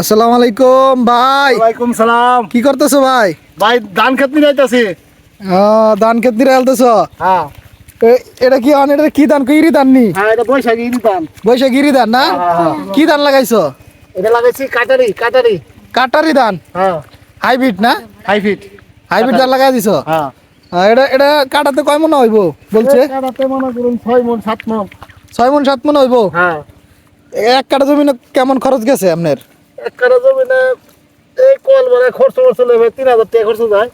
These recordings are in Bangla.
আসসালামু আলাইকুম ভাই। ওয়ালাইকুম সালাম। কি করতেছো ভাই? ভাই ধান খেত নিয়ে যাইতাছি। ধান ক্ষেত নিয়ে আলতেছো? হ্যাঁ এটা কি এটা কি ধান? ইরি ধান নি? হ্যাঁ, এটা বৈশাখী ধান। বৈশাখী ইরি ধান না? কি ধান লাগাইছো? এটা লাগাইছি কাটারি কাটারি। কাটারি ধান? হ্যাঁ হাইব্রিড না? হাইব্রিড। হাইব্রিড ধান লাগাই দিছো? হ্যাঁ এটা এটা কাটাতে কয় মন হইব বলছে? কাটাতে মনে করুন 6 মণ 7 মণ। 6 মন 7 মন হইব? হ্যাঁ। এক কাটা জমিনে কেমন খরচ গেছে আপনার? এক কাটা জমিনে এই কল মানে খরচ করছিল ভাই 3000 টাকা খরচ যায়।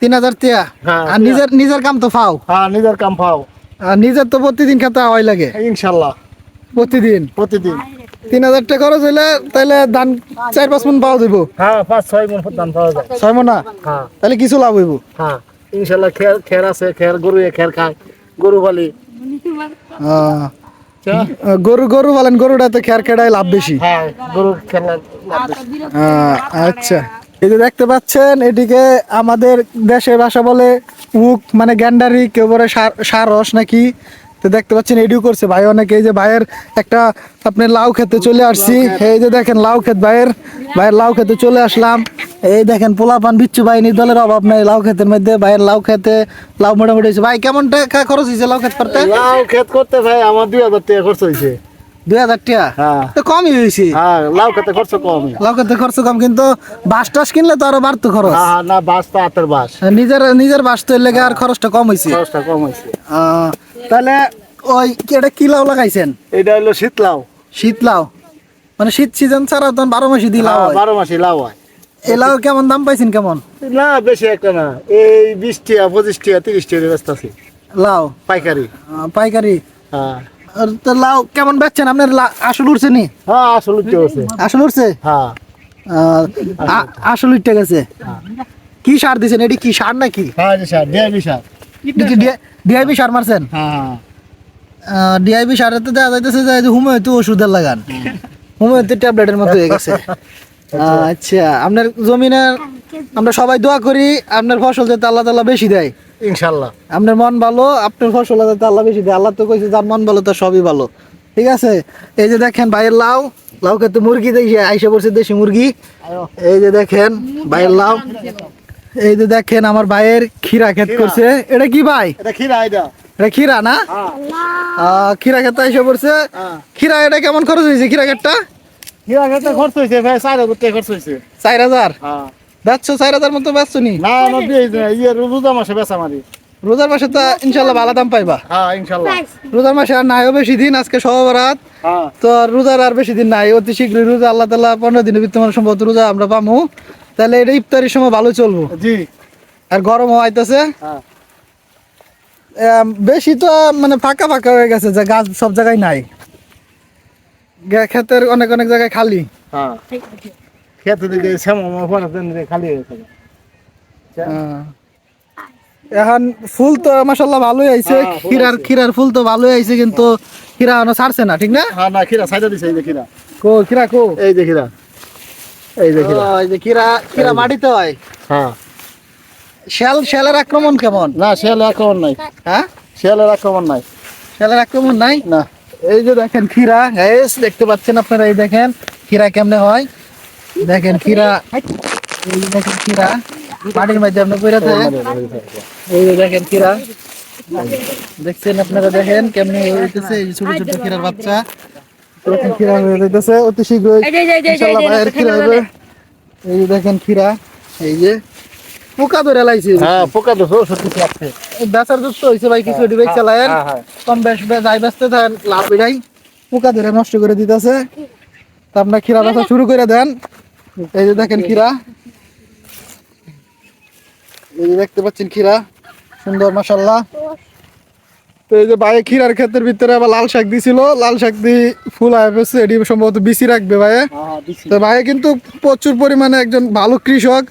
3000 টাকা? হ্যাঁ, আর নিজের নিজের কাম তো পাও? হ্যাঁ নিজের কাম পাও। আর নিজের তো প্রতিদিন খেতে হয় লাগে? ইনশাআল্লাহ প্রতিদিন প্রতিদিন। 3000 টাকা খরচ হইলে তাহলে ধান 4-5 মন পাওয়া যাইব? হ্যাঁ 5-6 মণ ধান পাওয়া যায়। 6 মন না? হ্যাঁ তাহলে কিছু লাভ হইব? হ্যাঁ ইনশাআল্লাহ। খের আছে, খের গরু খের খায়, গরু পালি। গরু গরু বলেন, গরুটাতে খেয়ার খেড়াই লাভ বেশি। হ্যাঁ গরু খেলা লাভ বেশি। আচ্ছা, এই যে দেখতে পাচ্ছেন এটিকে আমাদের দেশে ভাষা বলে উক, মানে গ্যান্ডারি, কেউ বলে সারস নাকি। তো দেখতে পাচ্ছেন এডিও করছে ভাই অনেকে। এই যে ভাইয়ের একটা আপনার লাউ খেতে চলে আসছি। এই যে দেখেন লাউ ক্ষেত ভাইয়ের লাউ খেতে চলে আসলাম। এই দেখেন পোলাপান বিচ্ছু বাহিনী দলের অভাব নাই লাউ ক্ষেতের মধ্যে। ভাইয়ের লাউ খেতে লাউ মোটামুটি হয়েছে। ভাই কেমন টাকা খরচ হয়েছে লাউ ক্ষেত করতে? লাউ ক্ষেত করতে ভাই আমার 2000 টাকা খরচ হয়েছে। 2000 টাকা? হ্যাঁ তো কমই হয়েছে। হ্যাঁ লাউ খেতে খরচ কম। লাউ খেতে খরচ কম, কিন্তু বাঁশ টাস কিনলে তো আরো বাড়তো খরচ। হ্যাঁ না বাস তো আতের বাস। নিজের নিজের বাঁশ তো লেগে আর খরচটা কম হয়েছে। খরচটা কম হয়েছে। তাহলে ওই এটা কি লাউ লাগাইছেন? এটা হলো শীত লাউ। শীত লাউ মানে শীত সিজন ছাড়া তখন 12 মাসই দি লাউ হয়? 12 মাসে লাউ হয়। এই লাউ কেমন দাম পাইছেন কেমন? না বেশি একটা না, এই 20 টাকা 25 টাকা 30 টাকা ব্যস্ত আছে লাউ পাইকারি। পাইকারি? হ্যাঁ আর তো লাউ কেমন বেচছেন আপনার? আসল উঠছে নি? হ্যাঁ আসল উঠতে আছে। আসল উঠছে? হ্যাঁ আসল উঠতে গেছে। কি সার দিছেন? এটি কি সার নাকি? হ্যাঁ স্যার ডিআইবি স্যার। ডিআইবি সার মারছেন? হ্যাঁ ডিআইবি সারে তো দেখা যাইতেছে যে হোমিওপ্যাথি ওষুধের লাগান, হোমিওপ্যাথি ট্যাবলেটের মতো হয়ে গেছে। আচ্ছা, আপনার জমিনের আমরা সবাই দোয়া করি আপনার ফসল যাতে আল্লাহ তাআলা বেশি দেয় ইনশাআল্লাহ। আপনার মন ভালো, আপনার ফসল যাতে আল্লাহ বেশি দেয়। আল্লাহ তো কইছে যার মন ভালো তার সবই ভালো। ঠিক আছে। এই যে দেখেন ভাইয়ের লাউ, লাউ খেতে মুরগি দেখে আইসা পড়ছে, দেশি মুরগি। এই যে দেখেন ভাইয়ের লাউ। এই যে দেখেন আমার ভাইয়ের খিরা ক্ষেত করছে। এটা কি ভাই? এটা খিরা। এটা খিরা না? খিরা ক্ষেত আইসা পড়ছে। খিরা এটা কেমন খরচ হয়েছে খিরা ক্ষেতটা? খিরা খেতে খরচ হয়েছে ভাই 4000 টাকা খরচ হয়েছে। 4000? হ্যাঁ বেচছো 4000 মতো বেচছো নি? না না ইয়ে রোজা মাসে বেচা মারি। রোজার মাসে তো ইনশাল্লাহ ভালো দাম পাইবা। হ্যাঁ ইনশাআল্লাহ। রোজার মাসে আর নাইও বেশি দিন, আজকে সব রাত। হ্যাঁ তো রোজার আর বেশি দিন নাই, অতি শীঘ্রই রোজা। আল্লাহ তাআলা 15 দিনের বিদ্যমান সম্ভবত রোজা আমরা পামু। তাহলে এটা ইফতারির সময় ভালো চলবো। জি। আর গরম হইতেছে। হ্যাঁ বেশি তো মানে ফাঁকা ফাঁকা হয়ে গেছে, যে গাছ সব জায়গায় নাই। ক্ষেতের অনেক অনেক জায়গায় খালি। হ্যাঁ খেতে দিকে শ্যামা পড়া খালি হয়ে থাকে। এখন ফুল তো মাশাআল্লাহ ভালোই আইছে। হ্যাঁ, ফুল আইছে। খিরার ফুল তো ভালোই আইছে, কিন্তু খিরা এখনো ছাড়ছে না, ঠিক না? হ্যাঁ না খিরা সাইডে দিছে। এই যে খিরা। কো খিরা কো? এই যে খিরা। এই যে খিরা। এই যে খিরা মাটিতে হয়। হ্যাঁ শেলের আক্রমণ কেমন? না শেয়াল আক্রমণ নাই। হ্যাঁ শেয়ালের আক্রমণ নাই। শেলের আক্রমণ নাই? না। এই যে দেখেন খিরা, গাইস দেখতে পাচ্ছেন আপনারা। এই দেখেন খিরা কেমনে হয়। দেখেন খিরা, এই যে দেখেন খিরা মাটির মধ্যে আপনি পড়ে থাকে। এই যে দেখেন খিরা, দেখছেন আপনারা, দেখেন কেমনে হইতেছে। এই যে ছোট ছোট খিরার বাচ্চা, এরকম খিরা হয়ে যাইতেছে। অতি শীঘ্রই ইনশাআল্লাহ ভাইয়ের খিরা হবে। এই যে দেখেন খিরা, এই যে পোকা ধরে লাইছে। হ্যাঁ পোকা তো সত্যি লাগছে। বেচার যুক্ত হয়েছে ভাই, কিছু ডিবেক চালায়েন, কম বেশ যাই বেচতে থাকেন, লাভ নাই। পোকা ধরে নষ্ট করে দিতেছে। তা আপনার খিরা বেচা শুরু করে দেন। এই যে দেখেন খিরা, এই যে দেখতে পাচ্ছেন খিরা সুন্দর মাশাআল্লাহ। তো এই যে ভাই খিরার ক্ষেতের ভিতরে আবার লাল শাক দিছিল, লাল শাক দিয়ে ফুল আয় পেয়েছে। এটি সম্ভবত বিসি রাখবে ভাই। তো ভাই কিন্তু প্রচুর পরিমাণে একজন ভালো কৃষক।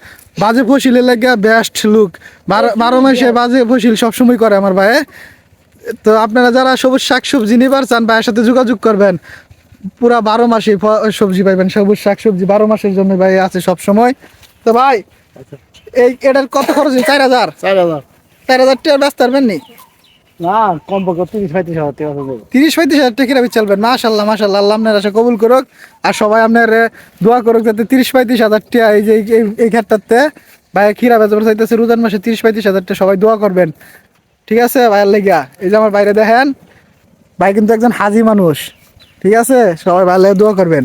বাজে ফসিলের লাগে বেস্ট লুক, 12 মাসে বাজে ফসিল সবসময় করে আমার ভাই। তো আপনারা যারা সবুজ শাকসবজি নিবার চান ভাইয়ের সাথে যোগাযোগ করবেন। পুরা 12 মাসে সবজি পাইবেন, সবুজ শাকসবজি 12 মাসের জন্য ভাই আছে সব সময়। তো ভাই এটার কত খরচ? 4000? 4000 4000 টাকা ব্যস্ত পারবেন নি? না কমপক্ষে 30-35 হাজার টাকা হবে। 30-35 হাজার টাকা কিরা চলবেন। মাশাল্লাহ মাশাল্লাহ, আল্লাহ আপনার আশা কবুল করুক। আর সবাই আপনার দোয়া করুক যাতে 30-35 হাজার টাকা এই যে এই ক্ষেত্রতে ভাই খিরা বেচা চাইতেছে রোজার মাসে 30-35 হাজার টাকা, সবাই দোয়া করবেন, ঠিক আছে ভাইয়ের লেগিয়া। এই যে আমার বাইরে দেখেন, ভাই কিন্তু একজন হাজি মানুষ, ঠিক আছে, সবাই ভালো দোয়া করবেন।